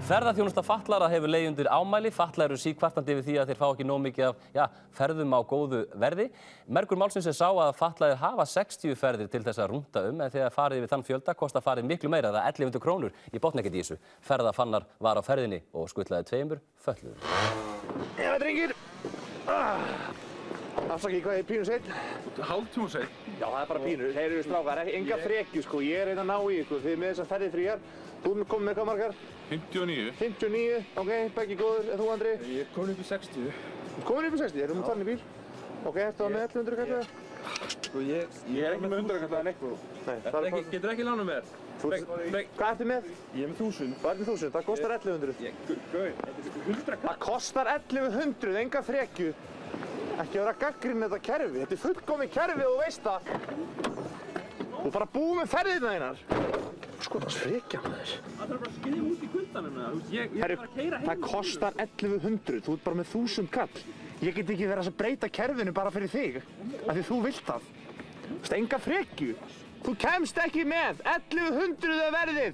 Ferðaþjónusta fatlaðra hefur legið undir ámæli. Fatlaðir eru síkvartandi yfir því að þeir fá ekki nóg mikið af ferðum á góðu verði. Mergur málsins sá að fatlaðir hafa 60 ferðir til þess að rúnta en þegar farið yfir þann fjölda kostar farið miklu meira, það 1100 krónur. Ég botna ekkert í þessu. Ferðafannar var á ferðinni og skutlaði 2 fötluðum. Já, drengir. Afsakið, hvað pínu seinn? Hálftíma seinn? Já, það bara pínu. Þeir eru strákar, enga frekju sko. Ég reyna að ná í ykkur. Þið með þessar ferðir fríar. Þú komið með hvað margar? 59. 59, ok, beggi góður. En þú, Andri? Ég er komin upp í 60. Þú komin upp í 60? Erum við þannig bíl? Ok, ertu það með 1100 kallar? Sko, ég er ekki með 100 kallar en eitthvað. Nei, Getur ekki lánað mér? Hvað ertu með? Ég er með 1000. Hvað er með 1000? Það kostar 1100. Gauð, þetta er 100 kallar. Það kostar 1100, enga frekju. Ekki vera að gagnrýna þetta kerfi. Þetta er fullkomið kerfi og þú veist það. Þú bara búið með ferðirna þínar. Sko, það frekja maður. Það þarf bara að skilja út í kuldanum með það. Ég er bara að keyra heim. Það kostar 1100. Þú ert bara með 1000 kall. Ég get ekki verið að breyta kerfinu bara fyrir þig. Af því þú vilt það. Þú veist, enga frekju. Þú kemst ekki með. 1100 er verðið.